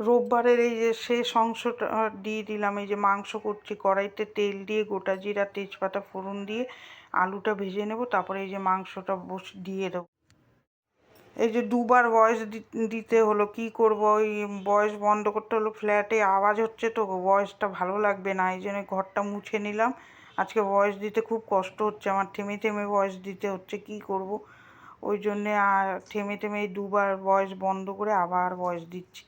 রোববারের এই যে শেষ অংশটা দিয়ে দিলাম। এই যে মাংস করছি, কড়াইতে তেল দিয়ে গোটা জিরা তেজপাতা ফোড়ন দিয়ে আলুটা ভেজে নেব, তারপরে এই যে মাংসটা দিয়ে দেবো। এই যে দুবার ভয়েস দিতে হলো, কি করব, ওই ভয়েস বন্ধ করতে হলো, ফ্ল্যাটে আওয়াজ হচ্ছে তো ভয়েসটা ভালো লাগবে না, এই জন্য ঘরটা মুছে নিলাম। আজকে ভয়েস দিতে খুব কষ্ট হচ্ছে আমার, থেমে থেমে ভয়েস দিতে হচ্ছে, কি করব, ওই জন্যে আর থেমে থেমে এই দুবার ভয়েস বন্ধ করে আবার ভয়েস দিচ্ছি।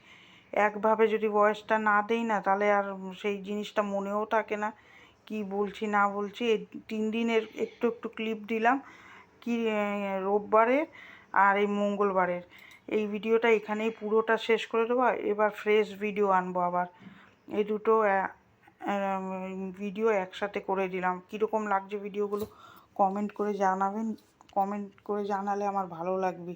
একভাবে যদি ভয়েসটা না দেই না, তাহলে আর সেই জিনিসটা মনেও থাকে না কি বলছি না বলছি। এই 3 দিনের একটু একটু ক্লিপ দিলাম, কি রোববারের আর এই মঙ্গলবারের। এই ভিডিওটা এখানেই পুরোটা শেষ করে দেবো, এবার ফ্রেশ ভিডিও আনবো আবার। এই দুটো ভিডিও একসাথে করে দিলাম। কীরকম লাগছে ভিডিওগুলো কমেন্ট করে জানাবেন, কমেন্ট করে জানালে আমার ভালো লাগবে।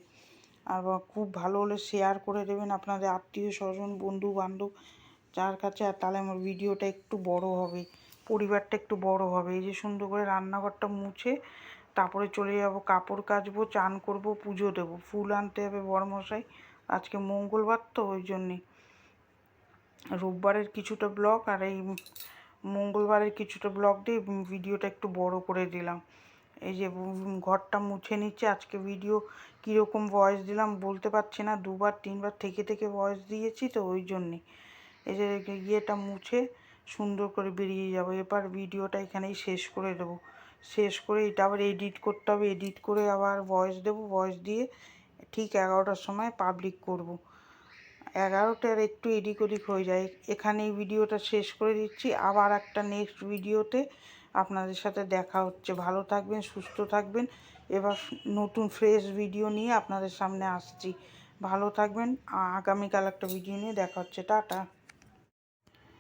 আর খুব ভালো হলে শেয়ার করে দেবেন আপনাদের আত্মীয় স্বজন বন্ধু বান্ধব যার কাছে, আর তাহলে আমার ভিডিওটা একটু বড় হবে, পরিবারটা একটু বড় হবে। এই যে সুন্দর করে রান্নাঘরটা মুছে তারপরে চলে যাব, কাপড় কাচবো, চান করব, পুজো দেবো, ফুল আনতে হবে বড়মশাই, আজকে মঙ্গলবার তো ওই জন্যে। রোববারের কিছুটা ব্লগ আর এই মঙ্গলবারের কিছুটা ব্লগ দিয়ে ভিডিওটা একটু বড় করে দিলাম। এই যে ঘরটা মুছে নিচ্ছে। আজকে ভিডিও কীরকম ভয়েস দিলাম বলতে পারছি না, 2-3বার থেকে থেকে ভয়েস দিয়েছি তো ওই জন্যে। এই যে ইয়েটা মুছে সুন্দর করে বেরিয়ে যাব। এবার ভিডিওটা এখানেই শেষ করে দেবো। শেষ করে এটা আবার এডিট করতে হবে, এডিট করে আবার ভয়েস দেবো, ভয়েস দিয়ে ঠিক 11টার সময় পাবলিক করব। 11টার একটু এদিক ওদিক হয়ে যায়। এখানেই ভিডিওটা শেষ করে দিচ্ছি, আবার একটা নেক্সট ভিডিওতে আপনাদের সাথে দেখা হচ্ছে। ভালো থাকবেন, সুস্থ থাকবেন। এবার নতুন ফ্রেশ ভিডিও নিয়ে আপনাদের সামনে আসছি। ভালো থাকবেন, আগামীকাল একটা ভিডিও নিয়ে দেখা হচ্ছে। টাটা।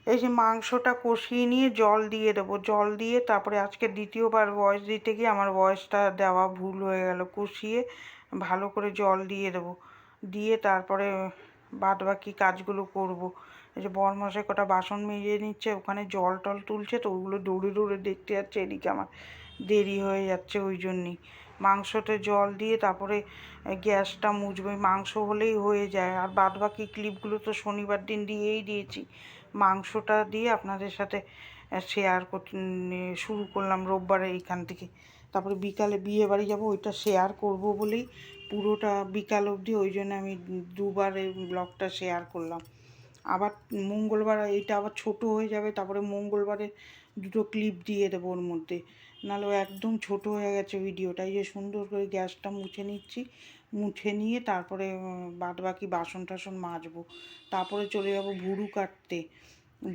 এই যে মাংসটা কষিয়ে নিয়ে জল দিয়ে দেবো, জল দিয়ে তারপরে আজকে দ্বিতীয়বার ভয়েস দিতে গিয়ে আমার ভয়েসটা দেওয়া ভুল হয়ে গেল। কষিয়ে ভালো করে জল দিয়ে দেবো, দিয়ে তারপরে বাদ বাকি কাজগুলো করব। এই যে বরমশাই কটা বাসন মেজে নিচ্ছে, ওখানে জল টল তুলছে তো ওগুলো দৌড়ে দৌড়ে দেখতে যাচ্ছে, এদিকে আমার দেরি হয়ে যাচ্ছে। ওই জন্যই মাংসতে জল দিয়ে তারপরে গ্যাসটা মুছবে। মাংস হলেই হয়ে যায়, আর বাদ বাকি ক্লিপগুলো তো শনিবার দিন দিয়েই দিয়েছি। মাংসটা দিয়ে আপনাদের সাথে শেয়ার করতে শুরু করলাম রোববারে এইখান থেকে। তারপরে বিকালে বিয়ে বাড়ি যাবো, ওইটা শেয়ার করব বলেই পুরোটা বিকাল অবধি, ওই জন্য আমি দুবার এই ব্লগটা শেয়ার করলাম। আবার মঙ্গলবার এইটা আবার ছোট হয়ে যাবে, তারপরে মঙ্গলবারে দুটো ক্লিপ দিয়ে দেবো ওর মধ্যে, নাহলে একদম ছোট হয়ে গেছে ভিডিওটা। এই যে সুন্দর করে গ্যাসটা মুছে নিচ্ছি, মুছে নিয়ে তারপরে বাদ বাকি বাসন টাসন মাজবো। তারপরে চলে যাব ভুরু কাটতে।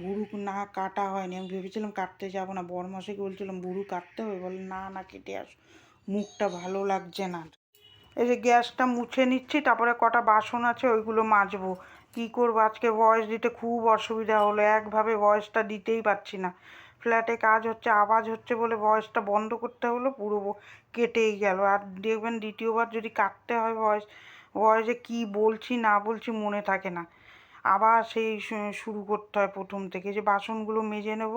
ভুরু না কাটা হয়নি, আমি ভেবেছিলাম কাটতে যাব না, বড়মশাইকে বলছিলাম ভুরু কাটতে হবে, বলে না না কেটে আস, মুখটা ভালো লাগছে না। এই যে গ্যাসটা মুছে নিচ্ছি, তারপরে কটা বাসন আছে ওইগুলো মাজবো। কী করবো, আজকে ভয়েস দিতে খুব অসুবিধা হলো, একভাবে ভয়েসটা দিতেই পারছি না। ফ্ল্যাটে কাজ হচ্ছে, আওয়াজ হচ্ছে বলে ভয়েসটা বন্ধ করতে হলো, পুরো কেটেই গেল। আর দেখবেন দ্বিতীয়বার যদি কাটতে হয় ভয়েসে কী বলছি না বলছি মনে থাকে না, আবার সেই শুরু করতে হয় প্রথম থেকে। যে বাসনগুলো মেজে নেব,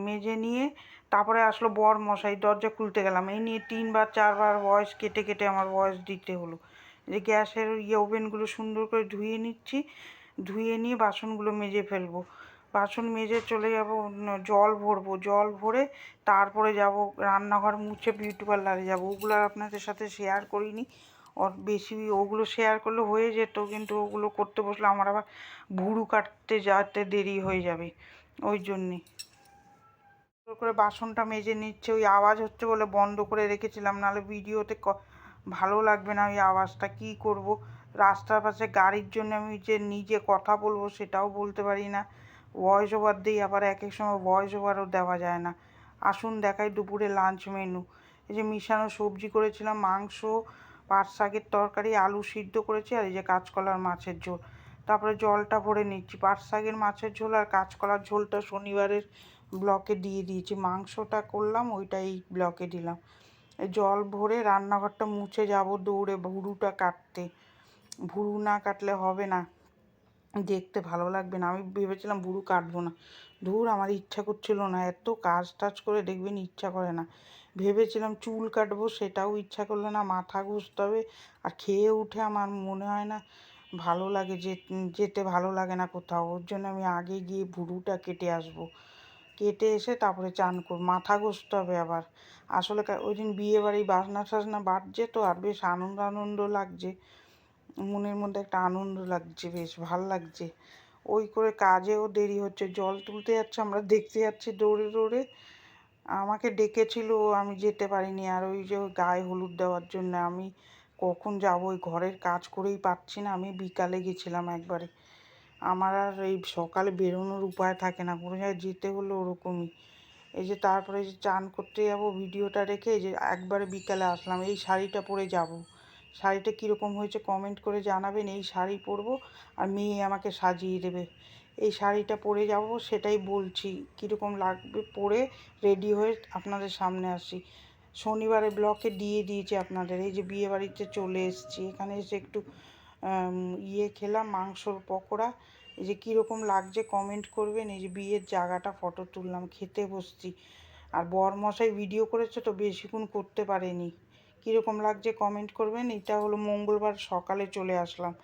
মেজে নিয়ে তারপরে আসলো বরমশাই, দরজা খুলতে গেলাম, এই নিয়ে 3-4বার ভয়েস কেটে কেটে আমার ভয়েস দিতে হলো। যে গ্যাসের ওভেনগুলো সুন্দর করে ধুয়ে নিচ্ছি, ধুয়ে নিয়ে বাসনগুলো মেজে ফেলবো। বাসন মেজে চলে যাব, জল ভরবো, জল ভরে তারপরে যাব রান্নাঘর মুছে বিউটি পার্লারে যাবো। ওগুলো আর আপনাদের সাথে শেয়ার করিনি, ওর বেশি ওগুলো শেয়ার করলে হয়ে যেত, কিন্তু ওগুলো করতে বসলে আমার আবার ভুরু কাটতে যেতে দেরি হয়ে যাবে, ওই জন্যে। করে বাসনটা মেজে নিচ্ছে, ওই আওয়াজ হচ্ছে বলে বন্ধ করে রেখেছিলাম, নাহলে ভিডিওতে ভালো লাগবে না ওই আওয়াজটা। কী করব, রাস্তার পাশে গাড়ির জন্য আমি যে নিজে কথা বলবো সেটাও বলতে পারি না, ভয়েস ওভার দিই, আবার এক এক সময় ভয়েস ওভারও দেওয়া যায় না। আসুন দেখাই দুপুরে লাঞ্চ মেনু। এই যে মিশানো সবজি করেছিলাম, মাংস, পাট শাকের তরকারি, আলু সিদ্ধ করেছি, আর এই যে কাঁচকলার মাছের ঝোল। তারপরে জলটা ভরে নিচ্ছি। পাট শাকের মাছের ঝোল আর কাঁচকলার ঝোলটা শনিবারের ব্লকে দিয়ে দিয়েছি, মাংসটা করলাম ওইটা এই ব্লকে দিলাম। জল ভরে রান্নাঘরটা মুছে যাব দৌড়ে ভুরুটা কাটতে। ভুরু না কাটলে হবে না, দেখতে ভালো লাগবে না। আমি ভেবেছিলাম ভুরু কাটবো না, ধুর আমার ইচ্ছা করছিল না, এত কাজ টাজ করে দেখবেন ইচ্ছা করে না। ভেবেছিলাম চুল কাটবো, সেটাও ইচ্ছা করলো না, মাথা ঘষতে হবে, আর খেয়ে উঠে আমার মনে হয় না ভালো লাগে, যেতে ভালো লাগে না কোথাও, ওর জন্য আমি আগে গিয়ে ভুরুটা কেটে আসবো, কেটে এসে তারপরে চান করব, মাথা ঘষতে হবে আবার। আসলে ওই দিন বিয়ে বাড়ি বাজনা টাজনা বাজছে তো, আর বেশ আনন্দ আনন্দ লাগছে, মনের মধ্যে একটা আনন্দ লাগছে, বেশ ভাল লাগছে। ওই করে কাজেও দেরি হচ্ছে, জল তুলতে যাচ্ছে, আমরা দেখতে যাচ্ছি দৌড়ে দৌড়ে। আমাকে ডেকেছিল, আমি যেতে পারিনি। আর ওই যে গায়ে হলুদ দেওয়ার জন্য আমি কখন যাব, ওই ঘরের কাজ করেই পাচ্ছি না। আমি বিকালে গেছিলাম একবারে, আমার আর এই সকালে বেরোনোর উপায় থাকে না, কোনো জায়গায় যেতে হলে ওরকমই। এই যে তারপরে যে চান করতে যাব, ভিডিওটা রেখে এই যে একবারে বিকালে আসলাম। এই শাড়িটা পরে যাব, শাড়িটা কীরকম হয়েছে কমেন্ট করে জানাবেন। এই শাড়ি পরবো আর মেয়ে আমাকে সাজিয়ে দেবে, এই শাড়িটা পরে যাব, সেটাই বলছি কীরকম লাগবে পরে রেডি হয়ে আপনাদের সামনে আসি। শনিবারে ব্লকে দিয়ে দিয়েছি আপনাদের। এই যে বিয়ে বাড়িতে চলে এসেছি, এখানে এসে একটু খেলাম, মাংসর পকোড়া। এই যে কীরকম লাগছে কমেন্ট করবেন। এই যে বিয়ের জায়গাটা ফটো তুললাম, খেতে বসছি। আর বরমশাই ভিডিও করেছে তো বেশিক্ষণ করতে পারেনি, কীরকম লাগছে কমেন্ট করবেন। এটা হলো মঙ্গলবার সকালে চলে আসলাম।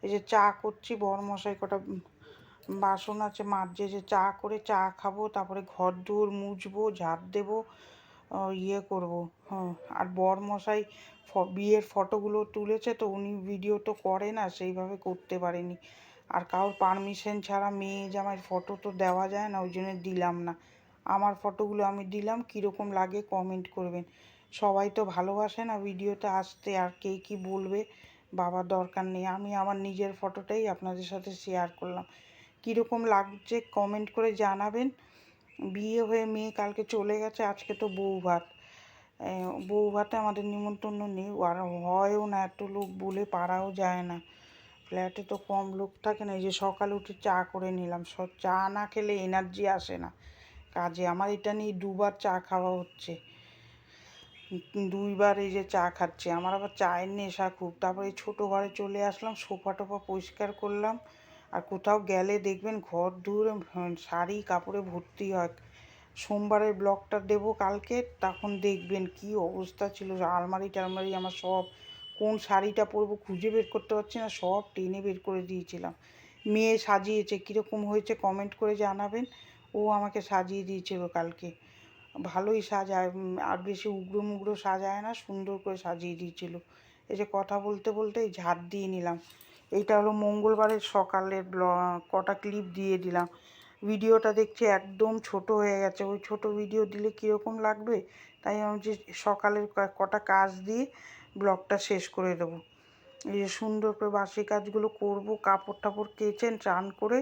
এই যে চা করছি, বরমশাই কটা বাসন আছে মাজছে, যে চা করে চা খাবো, তারপরে ঘর দৌড় মুছবো, ঝাড় দেবো, করবো। হ্যাঁ, আর বরমশাই বিয়ের ফটোগুলো তুলেছে তো, উনি ভিডিও তো করে না, সেইভাবে করতে পারেনি। আর কারোর পারমিশন ছাড়া মেয়ে জামাইয়ের ফটো তো দেওয়া যায় না, ওই জন্য দিলাম না। আমার ফটোগুলো আমি দিলাম, কীরকম লাগে কমেন্ট করবেন। সবাই তো ভালোবাসে না ভিডিওতে আসতে, আর কে কী বলবে বাবার দরকার নেই, আমি আমার নিজের ফটোটাই আপনাদের সাথে শেয়ার করলাম। কীরকম লাগছে কমেন্ট করে জানাবেন। বিয়ে হয়ে মেয়ে কালকে চলে গেছে, আজকে তো বউ ভাত। বউ ভাতে আমাদের নিমন্ত্রণ নেই, আর হয়ও না, এত লোক বলে পারাও যায় না, ফ্ল্যাটে তো কম লোক থাকে না। এই যে সকালে উঠে চা করে নিলাম, চা না খেলে এনার্জি আসে না কাজে। আমার এটা নিয়ে দুবার চা খাওয়া হচ্ছে, দুইবার এই যে চা খাচ্ছি, আমার আবার চায়ের নেশা খুব। তারপরে ছোটো ঘরে চলে আসলাম, সোফা টোফা পরিষ্কার করলাম। আর কোথাও গেলে দেখবেন ঘর দূরে শাড়ি কাপড়ে ভর্তি হয়। সোমবারের ব্লগটা দেবো কালকে, তখন দেখবেন কি অবস্থা ছিল, আলমারি টালমারি আমার সব, কোন শাড়িটা পরবো খুঁজে বের করতে পারছি না, সব টেনে বের করে দিয়েছিলাম। মেয়ে সাজিয়েছে, কীরকম হয়েছে কমেন্ট করে জানাবেন। ও আমাকে সাজিয়ে দিয়েছিল কালকে, ভালোই সাজায়, আর বেশি উগ্র মুগ্র সাজায় না, সুন্দর করে সাজিয়ে দিয়েছিল। এই যে কথা বলতে বলতে ঝাড় দিয়ে নিলাম। এইটা হলো মঙ্গলবারের সকালের কটা ক্লিপ দিয়ে দিলাম। ভিডিওটা দেখছি একদম ছোট হয়ে গেছে, ওই ছোট ভিডিও দিলে কীরকম লাগবে, তাই আমি যে সকালের কটা কাজ দিয়ে ব্লগটা শেষ করে দেবো। এই যে সুন্দর করে বাসি কাজগুলো করব, কাপড় টাপড় কেচে চান করে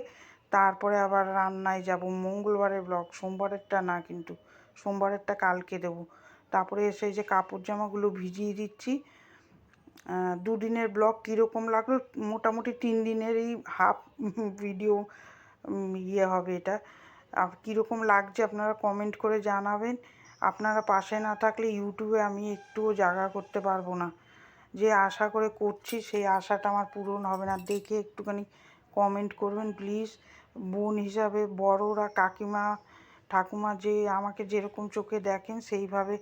তারপরে আবার রান্নায় যাব। মঙ্গলবারের ব্লগ, সোমবারেরটা না কিন্তু, সোমবারেরটা কালকে দেবো। তারপরে এসে যে কাপড় জামাগুলো ভিজিয়ে দিচ্ছি। দুদিনের ব্লগ কীরকম লাগলো, মোটামুটি 3 দিনেরই হাফ ভিডিও হবে এটা। কীরকম লাগছে আপনারা কমেন্ট করে জানাবেন। আপনারা পাশে না থাকলে ইউটিউবে আমি একটুও জায়গা করতে পারবো না, যে আশা করে করছি সেই আশাটা আমার পূরণ হবে না। দেখে একটুখানি কমেন্ট করবেন প্লিজ। বোন হিসাবে বড়রা, কাকিমা, ঠাকুমা যে আমাকে যেরকম চোখে দেখেন সেইভাবে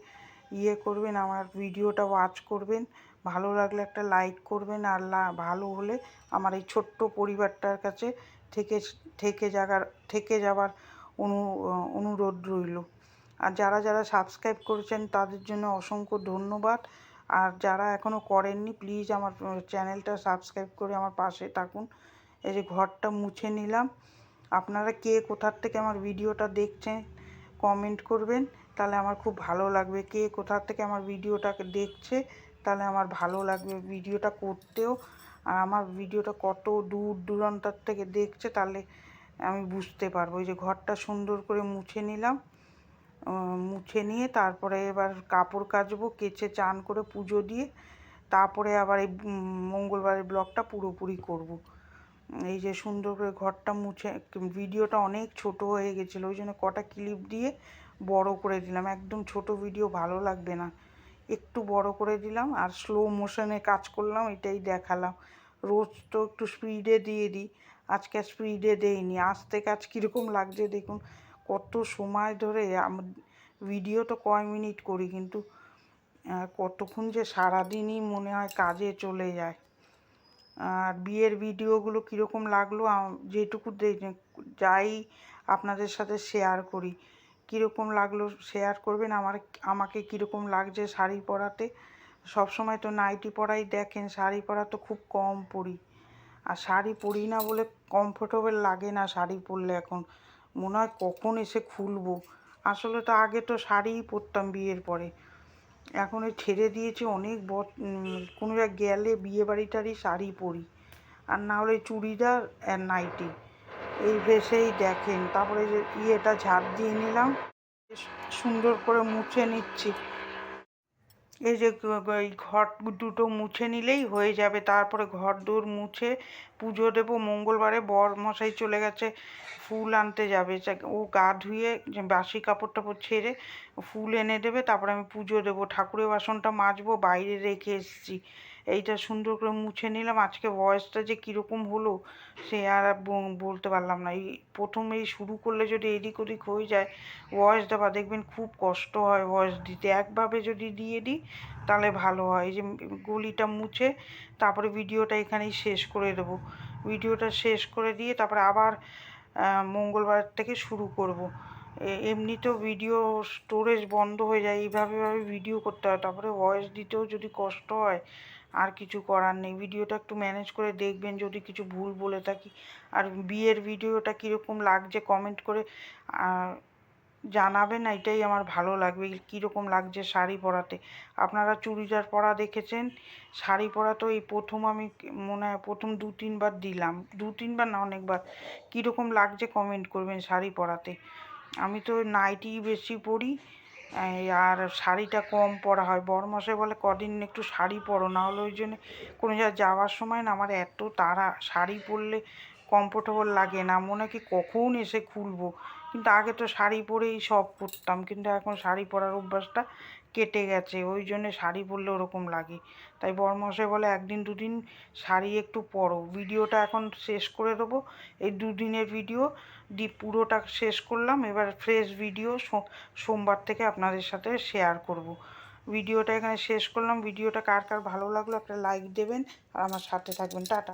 করবেন, আমার ভিডিওটা ওয়াচ করবেন। ভালো লাগলে একটা লাইক করবেন, আর ভালো হলে আমার এই ছোট্ট পরিবারটার কাছে থেকে থেকে যাবার অনুরোধ রইল। আর যারা যারা সাবস্ক্রাইব করেছেন তাদের জন্য অসংখ্য ধন্যবাদ। আর যারা এখনও করেননি প্লিজ আমার চ্যানেলটা সাবস্ক্রাইব করে আমার পাশে থাকুন। এই যে ঘরটা মুছে নিলাম। আপনারা কে কোথার থেকে আমার ভিডিওটা দেখছেন কমেন্ট করবেন, তাহলে আমার খুব ভালো লাগবে। কে কোথার থেকে আমার ভিডিওটাকে দেখছে তাহলে আমার ভালো লাগবে ভিডিওটা করতেও। আর আমার ভিডিওটা কত দূর দূরান্তার থেকে দেখছে তাহলে আমি বুঝতে পারবো। এই যে ঘরটা সুন্দর করে মুছে নিলাম, মুছে নিয়ে তারপরে এবার কাপড় কাচবো, কেচে চান করে পুজো দিয়ে তারপরে আবার এই মঙ্গলবারের ব্লগটা পুরোপুরি করব। এই যে সুন্দর করে ঘরটা মুছে, ভিডিওটা অনেক ছোট হয়ে গেছিলো, ওই জন্য কটা ক্লিপ দিয়ে বড় করে দিলাম। একদম ছোট ভিডিও ভালো লাগবে না, একটু বড় করে দিলাম। আর স্লো মোশনে কাজ করলাম, এটাই দেখালাম। রোজ তো একটু স্পিডে দিয়ে দিই, আজকে স্পিডে দেইনি। আস্তে কাজ কীরকম লাগছে দেখুন, কত সময় ধরে ভিডিও তো কয় মিনিট করি, কিন্তু কতক্ষণ যে সারাদিনই মনে হয় কাজে চলে যায়। আর বিয়ের ভিডিওগুলো কীরকম লাগলো যেটুকু যাই আপনাদের সাথে শেয়ার করি, কীরকম লাগলো শেয়ার করবেন। আমাকে কীরকম লাগছে শাড়ি পরাতে। সবসময় তো নাইটি পরাই দেখেন, শাড়ি পরা তো খুব কম পরি। আর শাড়ি পরি না বলে কমফোর্টেবল লাগে না শাড়ি পরলে। এখন মনে হয় কখন এসে খুলবো। আসলে তো আগে তো শাড়িই পরতাম বিয়ের পরে, এখন ছেড়ে দিয়েছি অনেক কোনো জায়গায় গেলে বিয়ে বাড়ি টাড়ি শাড়ি পরি, আর না হলে চুড়িদার আর নাইটি এই বেশেই দেখেন। তারপরে যে ইয়েটা ঝাড় দিয়ে নিলাম, সুন্দর করে মুছে নিচ্ছি। এই যে এই ঘর দুটো মুছে নিলেই হয়ে যাবে। তারপরে ঘর দোর মুছে পুজো দেবো। মঙ্গলবারে বর মশাই চলে গেছে, ফুল আনতে যাবে। ও গা ধুয়ে বাসি কাপড় টাপড় ছেড়ে ফুল এনে দেবে, তারপরে আমি পুজো দেবো। ঠাকুরের বাসনটা মাজবো, বাইরে রেখে এসেছি। এইটা সুন্দর করে মুছে নিলাম। আজকে ভয়েসটা যে কীরকম হলো সে আর বলতে পারলাম না। এই প্রথমেই শুরু করলে যদি এদিক ওদিক হয়ে যায় ভয়েস দেওয়া, দেখবেন খুব কষ্ট হয় ভয়েস দিতে। একভাবে যদি দিয়ে দিই তাহলে ভালো হয়। এই যে গলিটা মুছে তারপরে ভিডিওটা এখানেই শেষ করে দেবো। ভিডিওটা শেষ করে দিয়ে তারপরে আবার মঙ্গলবার থেকে শুরু করব। এমনিতেও ভিডিও স্টোরেজ বন্ধ হয়ে যায়, এইভাবে ভিডিও করতে হয়। তারপরে ভয়েস দিতেও যদি কষ্ট হয় আর কিছু করার নেই। ভিডিওটা একটু ম্যানেজ করে দেখবেন যদি কিছু ভুল বলে থাকি। আর বিয়ের ভিডিওটা কীরকম লাগছে কমেন্ট করে জানাবেন, এটাই আমার ভালো লাগবে। কীরকম লাগছে শাড়ি পরাতে। আপনারা চুড়িদার পরা দেখেছেন, শাড়ি পরা তো এই প্রথম আমি মনে হয় প্রথম 2-3 বার দিলাম, 2-3 বার না অনেকবার। কীরকম লাগছে কমেন্ট করবেন শাড়ি পরাতে। আমি তো নাইটি বেশি পরি আর শাড়িটা কম পরা হয়। বরমশাই বলে কদিন একটু শাড়ি পরো, না হলে ওই জন্য কোনো জায়গায় যাওয়ার সময় না আমার এত তাড়া, শাড়ি পরলে কমফোর্টেবল লাগে না, মনে হয় কি কখন এসে খুলবো। কিন্তু আগে তো শাড়ি পরেই সব করতাম, কিন্তু এখন শাড়ি পরার অভ্যাসটা কেটে গেছে, ওই জন্যে শাড়ি পরলে ওরকম লাগে। তাই বরমশাই বলে 1-2 দিন শাড়ি একটু পরো। ভিডিওটা এখন শেষ করে দেবো, এই 2 দিনের ভিডিও পুরোটা শেষ করলাম। এবার ফ্রেশ ভিডিও সোমবার থেকে আপনাদের সাথে শেয়ার করব। ভিডিওটা এখানে শেষ করলাম। ভিডিওটা কার কার ভালো লাগলো একটা লাইক দেবেন আর আমার সাথে থাকবেন। টাটা।